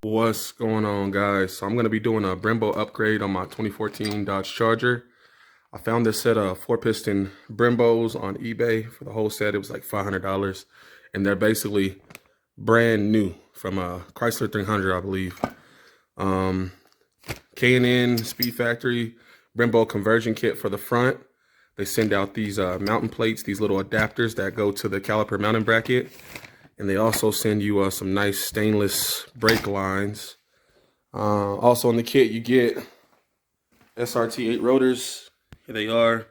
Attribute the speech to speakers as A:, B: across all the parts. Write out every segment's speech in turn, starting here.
A: What's going on, guys? So I'm going to be doing a Brembo upgrade on my 2014 Dodge Charger. I found this set of 4-piston Brembos on eBay. For the whole set, it was like $500. And they're basically brand new from a Chrysler 300, I believe. K&N Speed Factory Brembo conversion kit for the front. They send out these mounting plates, these little adapters that go to the caliper mounting bracket. And they also send you some nice stainless brake lines. Also in the kit, you get SRT 8 rotors. Here they are.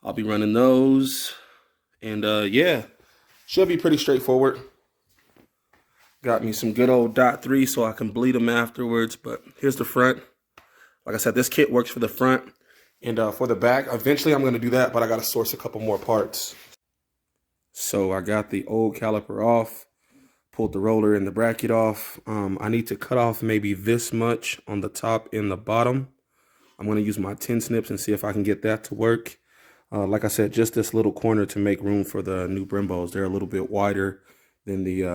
A: I'll be running those. And yeah, should be pretty straightforward. Got me some good old .3 so I can bleed them afterwards. But here's the front. Like I said, this kit works for the front. And for the back, eventually I'm going to do that, but I got to source a couple more parts. So I got the old caliper off, pulled the roller and the bracket off. I need to cut off maybe this much on the top and the bottom. I'm going to use my 10 snips and see if I can get that to work. Like I said, just this little corner to make room for the new Brembos. They're a little bit wider than the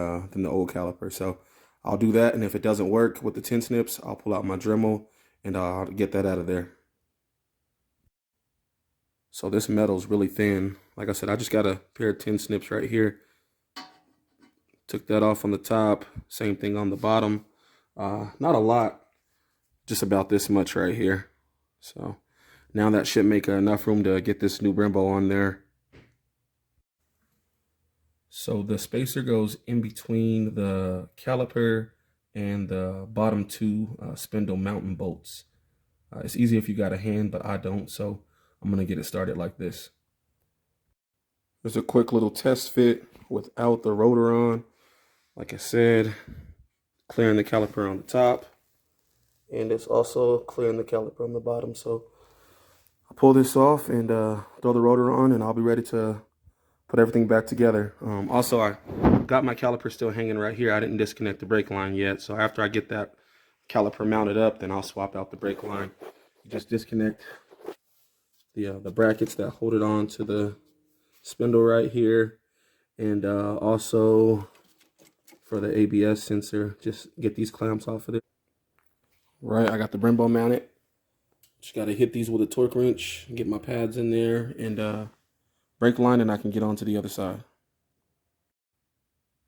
A: old caliper. So I'll do that, and if it doesn't work with the 10 snips, I'll pull out my Dremel and I'll get that out of there. So this metal is really thin. Like I said, I just got a pair of 10 snips right here. Took that off on the top. Same thing on the bottom. Not a lot. Just about this much right here. So now that should make enough room to get this new Brembo on there. So the spacer goes in between the caliper and the bottom two spindle mounting bolts. It's easy if you got a hand, but I don't. So I'm going to get it started like this. There's a quick little test fit without the rotor on. Like I said, clearing the caliper on the top. And it's also clearing the caliper on the bottom. So I'll pull this off and throw the rotor on, and I'll be ready to put everything back together. Also, I got my caliper still hanging right here. I didn't disconnect the brake line yet. So after I get that caliper mounted up, then I'll swap out the brake line. Just disconnect the brackets that hold it on to the spindle right here, and also for the ABS sensor, just get these clamps off of it. Right, I got the Brembo mounted. Just got to hit these with a torque wrench, get my pads in there, and brake line, and I can get on to the other side.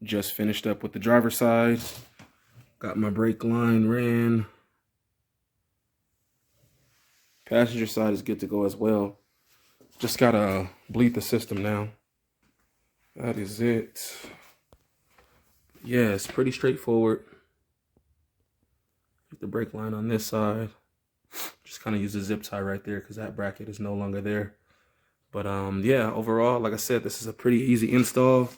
A: Just finished up with the driver's side. Got my brake line ran. Passenger side is good to go as well. Just gotta bleed the system now. That is it. Yeah, it's pretty straightforward. Get the brake line on this side. Just kind of use a zip tie right there because that bracket is no longer there. But yeah, overall, like I said, this is a pretty easy install.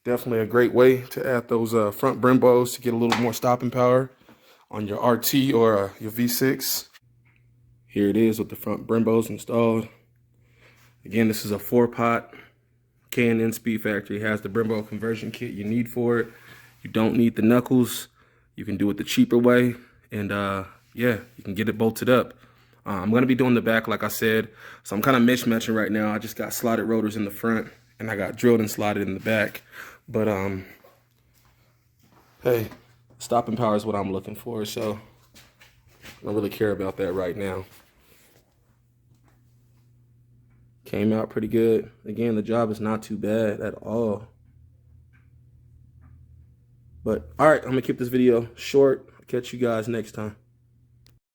A: Definitely a great way to add those front Brembos to get a little more stopping power on your RT or your V6. Here it is with the front Brembos installed. Again, this is a 4-pot. K&N Speed Factory has the Brembo conversion kit you need for it. You don't need the knuckles. You can do it the cheaper way. And yeah, you can get it bolted up. I'm going to be doing the back like I said. So I'm kind of mismatching right now. I just got slotted rotors in the front, and I got drilled and slotted in the back. But hey, stopping power is what I'm looking for. So I don't really care about that right now. Came out pretty good. Again, the job is not too bad at all. But all right, I'm gonna keep this video short. I'll catch you guys next time.